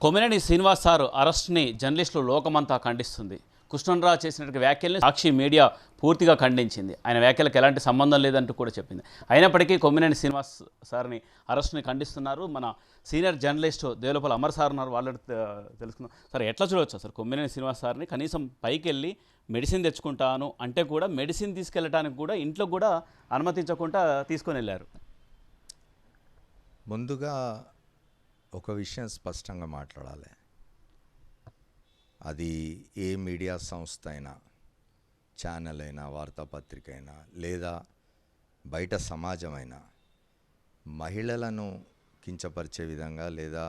Kommineni Srinivas sir అరెస్ట్ని జర్నలిస్టులు లోకమంతా ఖండిస్తుంది. కృష్ణన్రాజు చేసినటువంటి వ్యాఖ్యల్ని సాక్షి మీడియా పూర్తిగా ఖండించింది. ఆయన వ్యాఖ్యలకు ఎలాంటి సంబంధం లేదంటూ కూడా చెప్పింది. అయినప్పటికీ కొమ్మినేని శ్రీనివాస్ సార్ని అరెస్ట్ని ఖండిస్తున్నారు. మన senior journalist Devulapalli Amar sir ఉన్నారు, వాళ్ళు తెలుసుకుందాం. సార్, ఎట్లా చూడవచ్చు సార్ కొమ్మినేని శ్రీనివాస్ సార్ని కనీసం పైకి వెళ్ళి మెడిసిన్ తెచ్చుకుంటాను అంటే కూడా మెడిసిన్ తీసుకెళ్ళడానికి కూడా ఇంట్లో కూడా అనుమతించకుండా తీసుకొని వెళ్ళారు? ముందుగా ఒక విషయం స్పష్టంగా మాట్లాడాలి. అది ఏ మీడియా సంస్థ అయినా, ఛానల్ అయినా, వార్తాపత్రిక అయినా, లేదా బయట సమాజమైనా మహిళలను కించపరిచే విధంగా లేదా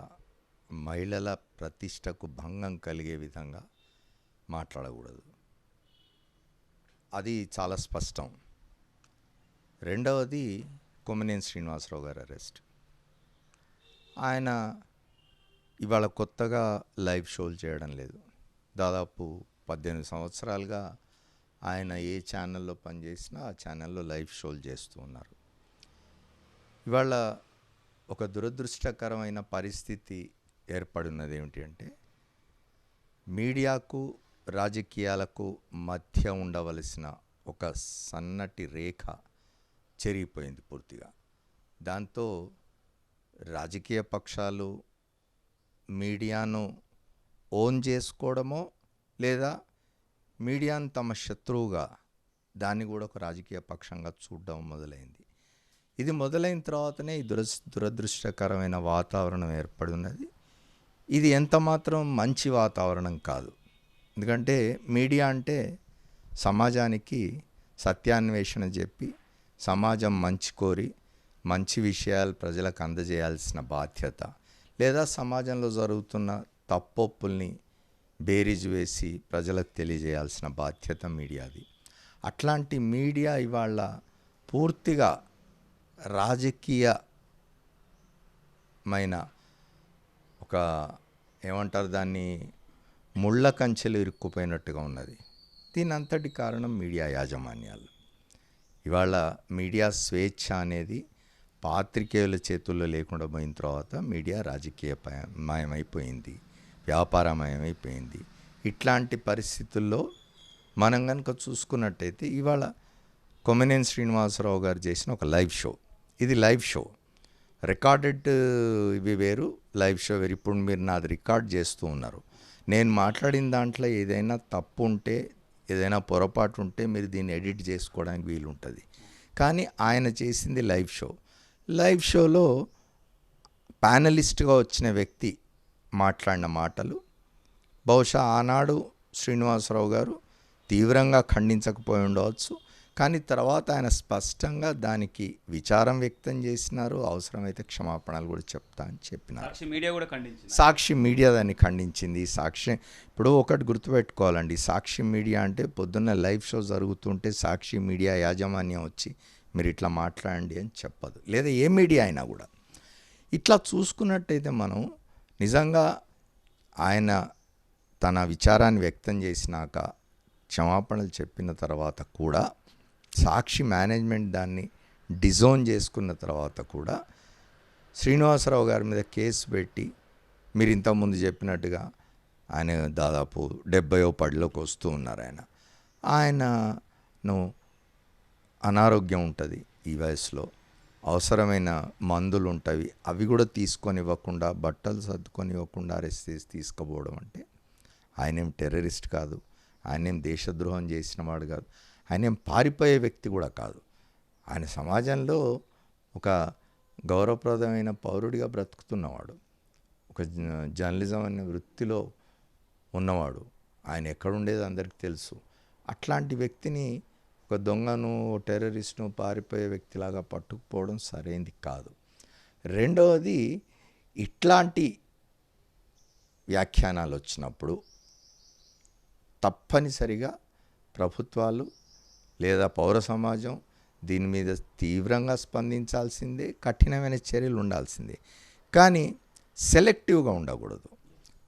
మహిళల ప్రతిష్టకు భంగం కలిగే విధంగా మాట్లాడకూడదు. అది చాలా స్పష్టం. రెండవది కొమ్మినేని శ్రీనివాసరావు గారి అరెస్ట్. ఆయన ఇవాళ కొత్తగా లైవ్ షోలు చేయడం లేదు. దాదాపు 18 సంవత్సరాలుగా ఆయన ఏ ఛానల్లో పనిచేసినా ఆ ఛానల్లో లైవ్ షోలు చేస్తూ ఉన్నారు. ఇవాళ ఒక దురదృష్టకరమైన పరిస్థితి ఏర్పడినది ఏమిటి అంటే, మీడియాకు రాజకీయాలకు మధ్య ఉండవలసిన ఒక సన్నటి రేఖ చెరిగిపోయింది పూర్తిగా. దాంతో రాజకీయ పక్షాలు మీడియాను ఓన్ చేసుకోవడమో లేదా మీడియాను తమ శత్రువుగా దాన్ని కూడా ఒక రాజకీయ పక్షంగా చూడడం మొదలైంది. ఇది మొదలైన తర్వాతనే ఈ దురదృష్టకరమైన వాతావరణం ఏర్పడి ఉన్నది. ఇది ఎంతమాత్రం మంచి వాతావరణం కాదు. ఎందుకంటే మీడియా అంటే సమాజానికి సత్యాన్వేషణ చెప్పి సమాజం మంచి కోరి మంచి విషయాలు ప్రజలకు అందజేయాల్సిన బాధ్యత, లేదా సమాజంలో జరుగుతున్న తప్పొప్పుల్ని బేరీజు వేసి ప్రజలకు తెలియజేయాల్సిన బాధ్యత మీడియాది. అట్లాంటి మీడియా ఇవాళ పూర్తిగా రాజకీయమైన ఒక ఏమంటారు దాన్ని, ముళ్ళ కంచెలు ఇరుక్కుపోయినట్టుగా ఉన్నది. దీని అంతటి కారణం మీడియా యాజమాన్యాలు. ఇవాళ మీడియా స్వేచ్ఛ అనేది పాత్రికేయుల చేతుల్లో లేకుండా పోయిన తర్వాత మీడియా రాజకీయమయమైపోయింది, వ్యాపారమయమైపోయింది. ఇట్లాంటి పరిస్థితుల్లో మనం కనుక చూసుకున్నట్టయితే ఇవాళ కొమ్మినేని శ్రీనివాసరావు గారు చేసిన ఒక లైవ్ షో, ఇది లైవ్ షో. రికార్డెడ్ ఇవి వేరు, లైవ్ షో వేరు. ఇప్పుడు మీరు నాది రికార్డ్ చేస్తూ ఉన్నారు. నేను మాట్లాడిన దాంట్లో ఏదైనా తప్పు ఉంటే, ఏదైనా పొరపాటు ఉంటే మీరు దీన్ని ఎడిట్ చేసుకోవడానికి వీలుంటుంది. కానీ ఆయన చేసింది లైవ్ షో. లైవ్ షోలో ప్యానలిస్ట్గా వచ్చిన వ్యక్తి మాట్లాడిన మాటలు బహుశా ఆనాడు శ్రీనివాసరావు గారు తీవ్రంగా ఖండించకపోయి ఉండవచ్చు. కానీ తర్వాత ఆయన స్పష్టంగా దానికి విచారం వ్యక్తం చేసినారు. అవసరమైతే క్షమాపణలు కూడా చెప్తా అని చెప్పినారు. సాక్షి మీడియా దాన్ని ఖండించింది. ఇప్పుడు ఒకటి గుర్తుపెట్టుకోవాలండి, సాక్షి మీడియా అంటే పొద్దున్న లైవ్ షో జరుగుతుంటే సాక్షి మీడియా యాజమాన్యం వచ్చి మీరు ఇట్లా మాట్లాడండి అని చెప్పదు, లేదా ఏ మీడియా అయినా కూడా. ఇట్లా చూసుకున్నట్టయితే మనం నిజంగా ఆయన తన విచారాన్ని వ్యక్తం చేసినాక క్షమాపణలు చెప్పిన తర్వాత కూడా, సాక్షి మేనేజ్మెంట్ దాన్ని డిజోన్ చేసుకున్న తర్వాత కూడా శ్రీనివాసరావు గారి మీద కేసు పెట్టి, మీరు ఇంతకుముందు చెప్పినట్టుగా ఆయన దాదాపు 70వ పడిలోకి వస్తూ ఉన్నారు. ఆయనను అనారోగ్యం ఉంటుంది ఈ వయసులో, అవసరమైన మందులు ఉంటాయి, అవి కూడా తీసుకొని ఇవ్వకుండా, బట్టలు సర్దుకొని ఇవ్వకుండా అరెస్ట్ చేసి తీసుకుపోవడం అంటే, ఆయనేం టెర్రరిస్ట్ కాదు, ఆయనేం దేశద్రోహం చేసిన వాడు కాదు, ఆయనేం పారిపోయే వ్యక్తి కూడా కాదు. ఆయన సమాజంలో ఒక గౌరవప్రదమైన పౌరుడిగా బ్రతుకుతున్నవాడు, ఒక జర్నలిజం అనే వృత్తిలో ఉన్నవాడు. ఆయన ఎక్కడుండేది అందరికీ తెలుసు. అట్లాంటి వ్యక్తిని ఒక దొంగను, టెర్రరిస్ట్ను, పారిపోయే వ్యక్తిలాగా పట్టుకుపోవడం సరైనది కాదు. రెండవది, ఇట్లాంటి వ్యాఖ్యానాలు వచ్చినప్పుడు తప్పనిసరిగా ప్రభుత్వాలు లేదా పౌర సమాజం దీని మీద తీవ్రంగా స్పందించాల్సిందే, కఠినమైన చర్యలు ఉండాల్సిందే. కానీ సెలెక్టివ్గా ఉండకూడదు.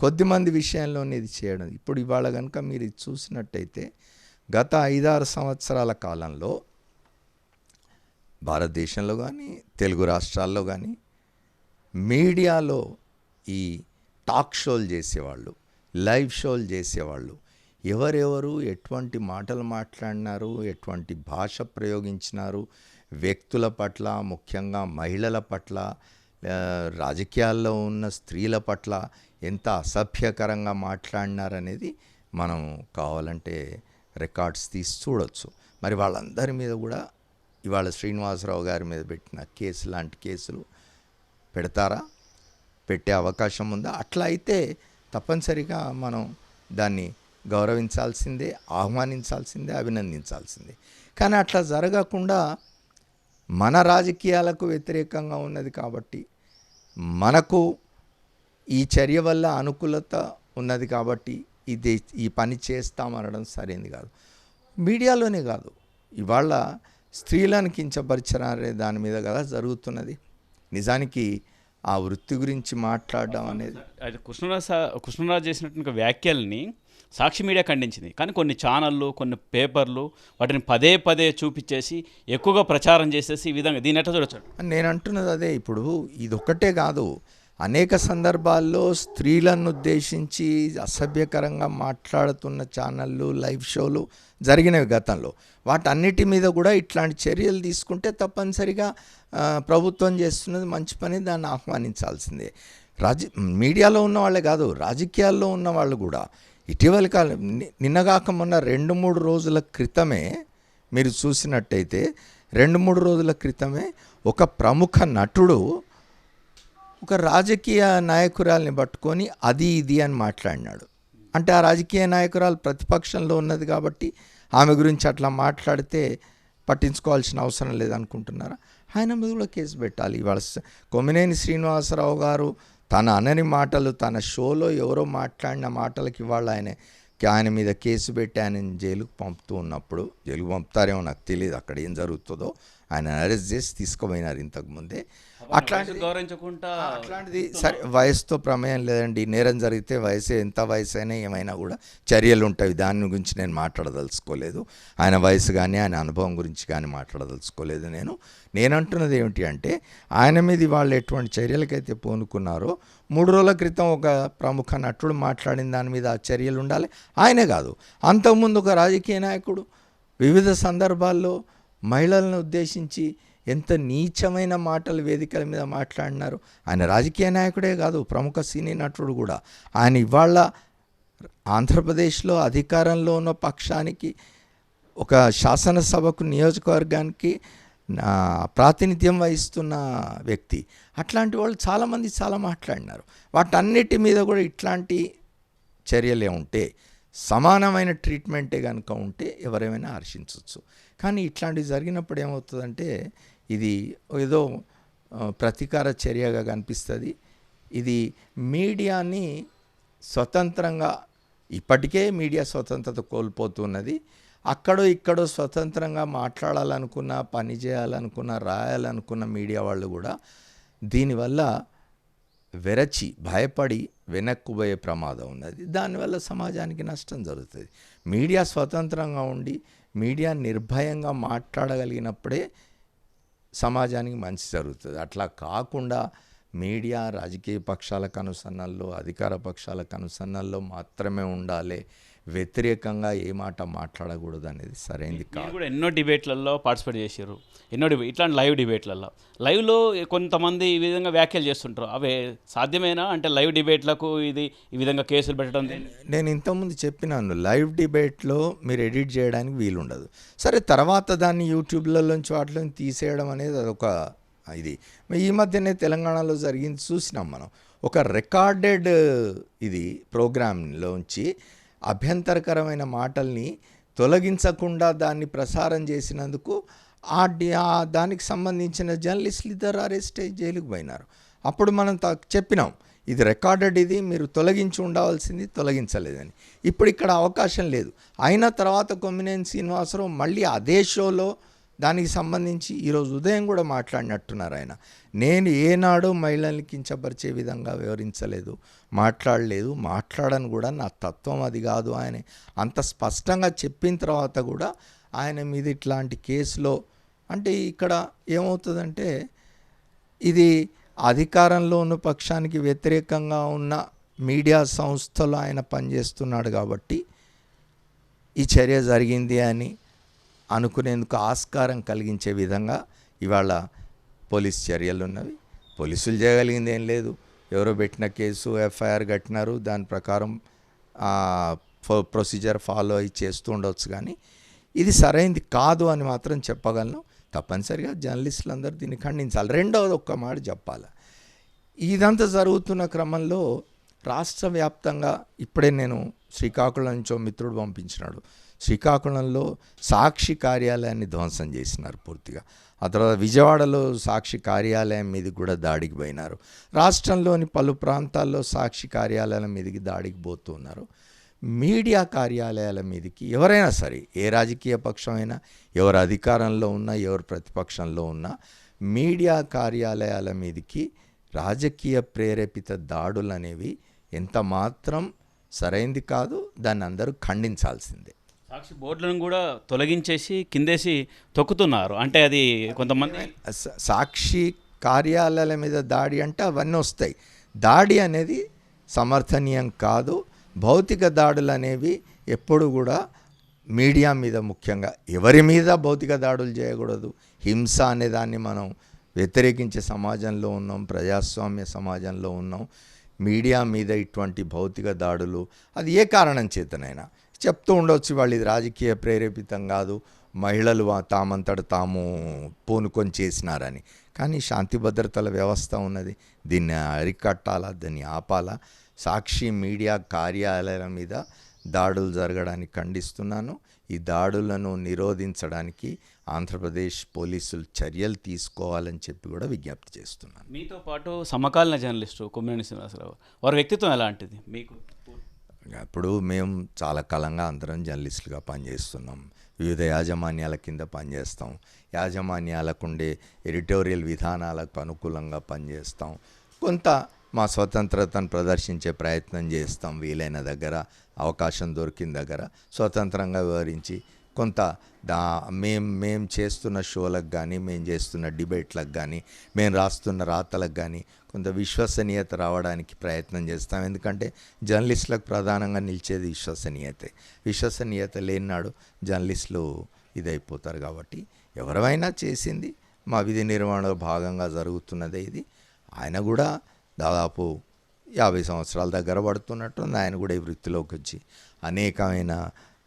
కొద్దిమంది విషయంలోనే ఇది చేయడం. ఇప్పుడు ఇవాళ కనుక మీరు ఇది చూసినట్టయితే గత 5-6 సంవత్సరాల కాలంలో భారతదేశంలో కానీ తెలుగు రాష్ట్రాల్లో కానీ మీడియాలో ఈ టాక్ షోలు చేసేవాళ్ళు, లైవ్ షోలు చేసేవాళ్ళు ఎవరెవరు ఎటువంటి మాటలు మాట్లాడినారు, ఎటువంటి భాష ప్రయోగించినారు, వ్యక్తుల పట్ల, ముఖ్యంగా మహిళల పట్ల, రాజకీయాల్లో ఉన్న స్త్రీల పట్ల ఎంత అసభ్యకరంగా మాట్లాడినారనేది మనం కావాలంటే రికార్డ్స్ తీసి చూడొచ్చు. మరి వాళ్ళందరి మీద కూడా ఇవాళ శ్రీనివాసరావు గారి మీద పెట్టిన కేసు లాంటి కేసులు పెడతారా, పెట్టే అవకాశం ఉందా? అట్లా అయితే తప్పనిసరిగా మనం దాన్ని గౌరవించాల్సిందే, ఆహ్వానించాల్సిందే, అభినందించాల్సిందే. కానీ అట్లా జరగకుండా మన రాజకీయాలకు వ్యతిరేకంగా ఉన్నది కాబట్టి, మనకు ఈ చర్య వల్ల అనుకూలత ఉన్నది కాబట్టి ఈ పని చేస్తామనడం సరైనది కాదు. మీడియాలోనే కాదు, ఇవాళ స్త్రీలను కించపరిచారనే దాని మీద కదా జరుగుతున్నది. నిజానికి ఆ వృత్తి గురించి మాట్లాడడం అనేది, అది కృష్ణరాజు చేసినటువంటి వ్యాఖ్యల్ని సాక్షి మీడియా ఖండించింది. కానీ కొన్ని ఛానళ్ళు, కొన్ని పేపర్లు వాటిని పదే పదే చూపించేసి ఎక్కువగా ప్రచారం చేసేసి ఈ విధంగా దీన్ని ఎట్లా చూడొచ్చు? నేను అంటున్నది అదే. ఇప్పుడు ఇదొక్కటే కాదు, అనేక సందర్భాల్లో స్త్రీలను ఉద్దేశించి అసభ్యకరంగా మాట్లాడుతున్న ఛానళ్ళు, లైవ్ షోలు జరిగినవి గతంలో. వాటన్నిటి మీద కూడా ఇట్లాంటి చర్యలు తీసుకుంటే తప్పనిసరిగా ప్రభుత్వం చేస్తున్నది మంచి పని, దాన్ని ఆహ్వానించాల్సిందే. మీడియాలో ఉన్న వాళ్ళే కాదు, రాజకీయాల్లో ఉన్న వాళ్ళు కూడా ఇటీవలి కాలం, నిన్నగాక మొన్న 2-3 రోజుల క్రితమే మీరు చూసినట్టయితే 2-3 రోజుల క్రితమే ఒక ప్రముఖ నటుడు ఒక రాజకీయ నాయకురాల్ని పట్టుకొని అది ఇది అని మాట్లాడినాడు. అంటే ఆ రాజకీయ నాయకురాలు ప్రతిపక్షంలో ఉన్నది కాబట్టి ఆమె గురించి అట్లా మాట్లాడితే పట్టించుకోవాల్సిన అవసరం లేదనుకుంటున్నారా? ఆయన మీద కూడా కేసు పెట్టాలి. ఇవాళ కొమ్మినేని శ్రీనివాసరావు గారు తన అనని మాటలు, తన షోలో ఎవరో మాట్లాడిన మాటలకి ఇవాళ ఆయన మీద కేసు పెట్టి ఆయన జైలుకు పంపుతూ ఉన్నప్పుడు, జైలుకు పంపుతారేమో నాకు తెలియదు, అక్కడ ఏం జరుగుతుందో, ఆయన అరెస్ట్ చేసి తీసుకుపోయినారు ఇంతకుముందే. అట్లాంటిది సరే, వయసుతో ప్రమేయం లేదండి. నేరం జరిగితే వయసు, ఎంత వయసు అయినా ఏమైనా కూడా చర్యలు ఉంటాయి. దాని గురించి నేను మాట్లాడదలుచుకోలేదు. ఆయన వయసు కానీ ఆయన అనుభవం గురించి కానీ మాట్లాడదలుచుకోలేదు. నేను అంటున్నది ఏమిటి అంటే, ఆయన మీద వాళ్ళు ఎటువంటి చర్యలకైతే పూనుకున్నారో 3 రోజుల క్రితం ఒక ప్రముఖ నటుడు మాట్లాడిన దాని మీద ఆ చర్యలు ఉండాలి. ఆయనే కాదు, అంతకుముందు ఒక రాజకీయ నాయకుడు వివిధ సందర్భాల్లో మహిళలను ఉద్దేశించి ఎంత నీచమైన మాటలు వేదికల మీద మాట్లాడినారు. ఆయన రాజకీయ నాయకుడే కాదు, ప్రముఖ సినీ నటుడు కూడా. ఆయన ఇవాళ ఆంధ్రప్రదేశ్లో అధికారంలో ఉన్న పక్షానికి, ఒక శాసనసభకు, నియోజకవర్గానికి ప్రాతినిధ్యం వహిస్తున్న వ్యక్తి. అట్లాంటి వాళ్ళు చాలామంది చాలా మాట్లాడినారు. వాటన్నిటి మీద కూడా ఇట్లాంటి చర్యలే ఉంటే, సమానమైన ట్రీట్మెంటే కనుక ఉంటే ఎవరేమైనా హర్షించవచ్చు. కానీ ఇట్లాంటివి జరిగినప్పుడు ఏమవుతుందంటే, ఇది ఏదో ప్రతీకార చర్యగా కనిపిస్తుంది. ఇది మీడియాని స్వతంత్రంగా, ఇప్పటికే మీడియా స్వతంత్రత కోల్పోతున్నది. అక్కడో ఇక్కడో స్వతంత్రంగా మాట్లాడాలనుకున్న, పని చేయాలనుకున్న, రాయాలనుకున్న మీడియా వాళ్ళు కూడా దీనివల్ల వెరచి, భయపడి వెనక్కుపోయే ప్రమాదం ఉన్నది. దానివల్ల సమాజానికి నష్టం జరుగుతుంది. మీడియా స్వతంత్రంగా ఉండి, మీడియా నిర్భయంగా మాట్లాడగలిగినప్పుడే సమాజానికి మంచి జరుగుతుంది. అట్లా కాకుండా మీడియా రాజకీయ పక్షాలకు అనుసరణల్లో, అధికార పక్షాలకు అనుసరణల్లో మాత్రమే ఉండాలి, వ్యతిరేకంగా ఏ మాట మాట్లాడకూడదు అనేది సరైనది కాదు. కూడా ఎన్నో డిబేట్లలో పార్టిసిపేట్ చేశారు, ఇట్లాంటి లైవ్ డిబేట్లలో. లైవ్లో కొంతమంది ఈ విధంగా వ్యాఖ్యలు చేస్తుంటారు. అవే సాధ్యమేనా? అంటే లైవ్ డిబేట్లకు ఈ విధంగా కేసులు పెట్టడం? నేను ఇంతకుముందు చెప్పినాను, లైవ్ డిబేట్లో మీరు ఎడిట్ చేయడానికి వీలుండదు. సరే, తర్వాత దాన్ని యూట్యూబ్లలోంచి వాటిలోంచి తీసేయడం అనేది అదొక ఇది. ఈ మధ్యనే తెలంగాణలో జరిగింది చూసినాం మనం. ఒక రికార్డెడ్ ఇది ప్రోగ్రాంలోంచి అభ్యంతరకరమైన మాటల్ని తొలగించకుండా దాన్ని ప్రసారం చేసినందుకు దానికి సంబంధించిన జర్నలిస్టులు 2 అరెస్ట్ అయ్యి జైలుకు పోయినారు. అప్పుడు మనం చెప్పినాం, ఇది రికార్డెడ్, ఇది మీరు తొలగించి ఉండవలసింది, తొలగించలేదని. ఇప్పుడు ఇక్కడ అవకాశం లేదు. అయిన తర్వాత కొమ్మినేని శ్రీనివాసరావు మళ్ళీ అదే షోలో దానికి సంబంధించి ఈరోజు ఉదయం కూడా మాట్లాడినట్టున్నారు ఆయన. నేను ఏనాడు మహిళల్ని కించపరిచే విధంగా వివరించలేదు, మాట్లాడలేదు, మాట్లాడను కూడా, నా తత్వం అది కాదు ఆయన అంత స్పష్టంగా చెప్పిన తర్వాత కూడా ఆయన మీద ఇట్లాంటి కేసులో, అంటే ఇక్కడ ఏమవుతుందంటే, ఇది అధికారంలో ఉన్న పక్షానికి వ్యతిరేకంగా ఉన్న మీడియా సంస్థలో ఆయన పనిచేస్తున్నాడు కాబట్టి ఈ చర్య జరిగింది అని అనుకునేందుకు ఆస్కారం కలిగించే విధంగా ఇవాళ పోలీస్ చర్యలు ఉన్నవి. పోలీసులు చేయగలిగింది ఏం లేదు. ఎవరో పెట్టిన కేసు ఎఫ్ఐఆర్ కట్టినారు, దాని ప్రకారం ప్రొసీజర్ ఫాలో అయ్యి చేస్తూ ఉండవచ్చు. కానీ ఇది సరైంది కాదు అని మాత్రం చెప్పగలను. తప్పనిసరిగా జర్నలిస్టులు అందరూ దీన్ని ఖండించాలి. రెండవది ఒక్క మాట చెప్పాలి, ఇదంతా జరుగుతున్న క్రమంలో రాష్ట్ర వ్యాప్తంగా ఇప్పుడే నేను శ్రీకాకుళం నుంచో మిత్రుడు పంపించినాడు, శ్రీకాకుళంలో సాక్షి కార్యాలయాన్ని ధ్వంసం చేసినారు పూర్తిగా. ఆ తర్వాత విజయవాడలో సాక్షి కార్యాలయం మీదకి కూడా దాడికి పోయినారు. రాష్ట్రంలోని పలు ప్రాంతాల్లో సాక్షి కార్యాలయాల మీదకి దాడికి పోతున్నారు. మీడియా కార్యాలయాల మీదకి ఎవరైనా సరే, ఏ రాజకీయ పక్షమైనా, ఎవరు అధికారంలో ఉన్నా, ఎవరు ప్రతిపక్షంలో ఉన్నా, మీడియా కార్యాలయాల మీదకి రాజకీయ ప్రేరేపిత దాడులు అనేవి ఎంత మాత్రం సరైంది కాదు. దాన్ని అందరూ ఖండించాల్సిందే. సాక్షి బోర్డులను కూడా తొలగించేసి కిందేసి తొక్కుతున్నారు. అంటే అది కొంతమంది సాక్షి కార్యాలయాల మీద దాడి అంటే అవన్నీ వస్తాయి. దాడి అనేది సమర్థనీయం కాదు. భౌతిక దాడులు అనేవి ఎప్పుడు కూడా మీడియా మీద, ముఖ్యంగా ఎవరి మీద భౌతిక దాడులు చేయకూడదు. హింస అనే దాన్ని మనం వ్యతిరేకించే సమాజంలో ఉన్నాం, ప్రజాస్వామ్య సమాజంలో ఉన్నాం. మీడియా మీద ఇటువంటి భౌతిక దాడులు అది ఏ కారణం చేతనైనా చెప్తూ ఉండవచ్చు, వాళ్ళు ఇది రాజకీయ ప్రేరేపితం కాదు, మహిళలు తామంతట తాము పూనుకొని చేసినారని. కానీ శాంతి భద్రతల వ్యవస్థ ఉన్నది, దీన్ని అరికట్టాలా, దీన్ని ఆపాలా. సాక్షి మీడియా కార్యాలయాల మీద దాడులు జరగడానికి ఖండిస్తున్నాను. ఈ దాడులను నిరోధించడానికి ఆంధ్రప్రదేశ్ పోలీసులు చర్యలు తీసుకోవాలని చెప్పి కూడా విజ్ఞప్తి చేస్తున్నాను. మీతో పాటు సమకాలీన జర్నలిస్టు కొమ్మినేని శ్రీనివాసరావు, వారి వ్యక్తిత్వం ఎలాంటిది మీకు? ఇప్పుడు మేము చాలా కాలంగా అందరం జర్నలిస్టులుగా పనిచేస్తున్నాం. వివిధ యాజమాన్యాల కింద పనిచేస్తాం. యాజమాన్యాలకు ఉండే ఎడిటోరియల్ విధానాలకు అనుకూలంగా పనిచేస్తాం. కొంత మా స్వతంత్రతను ప్రదర్శించే ప్రయత్నం చేస్తాం. వీలైన దగ్గర, అవకాశం దొరికిన దగ్గర స్వతంత్రంగా వివరించి కొంత మేము చేస్తున్న షోలకు కానీ, మేము చేస్తున్న డిబేట్లకు కానీ, మేము రాస్తున్న రాతలకు కానీ కొంత విశ్వసనీయత రావడానికి ప్రయత్నం చేస్తాం. ఎందుకంటే జర్నలిస్టులకు ప్రధానంగా నిలిచేది విశ్వసనీయత లేనినాడు జర్నలిస్టులు ఇదైపోతారు. కాబట్టి ఎవరైనా చేసింది మా విధి నిర్వహణలో భాగంగా జరుగుతున్నదే ఇది. ఆయన కూడా దాదాపు 50 సంవత్సరాల దగ్గర పడుతున్నట్టుంది. ఆయన కూడా ఈ వృత్తిలోకి వచ్చి అనేకమైన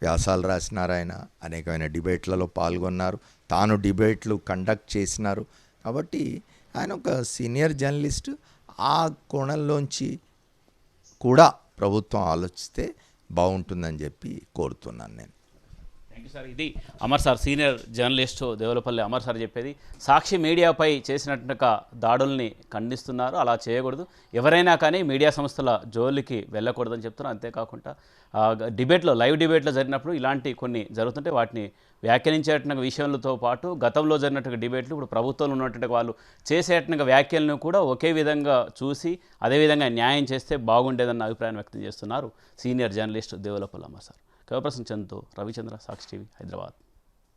వ్యాసాలు రాసినారు. ఆయన అనేకమైన డిబేట్లలో పాల్గొన్నారు, తాను డిబేట్లు కండక్ట్ చేసినారు. కాబట్టి ఆయన ఒక సీనియర్ జర్నలిస్ట్. ఆ కోణంలోంచి కూడా ప్రభుత్వం ఆలోచిస్తే బాగుంటుందని చెప్పి కోరుతున్నాను నేను. Thank you sir. ఇది Amar sir, senior journalist Devulapalli Amar sir చెప్పేది. సాక్షి మీడియాపై చేసినట్టుగా దాడుల్ని ఖండిస్తున్నారు. అలా చేయకూడదు, ఎవరైనా కానీ మీడియా సంస్థల జోలికి వెళ్ళకూడదని చెప్తున్నారు. అంతేకాకుండా లైవ్ డిబేట్లో జరిగినప్పుడు ఇలాంటి కొన్ని జరుగుతుంటే వాటిని వ్యాఖ్యానించేట విషయంతో పాటు గతంలో జరిగినట్టుగా డిబేట్లు ఇప్పుడు ప్రభుత్వంలో ఉన్నటువంటి వాళ్ళు చేసేటట్టుగా వ్యాఖ్యలను కూడా ఒకే విధంగా చూసి అదేవిధంగా న్యాయం చేస్తే బాగుండేదన్న అభిప్రాయం వ్యక్తం చేస్తున్నారు senior journalist Devulapalli Amar sir. Kaviprasanna చంద్తో రవిచంద్ర, సాక్షి టీవీ, హైదరాబాద్.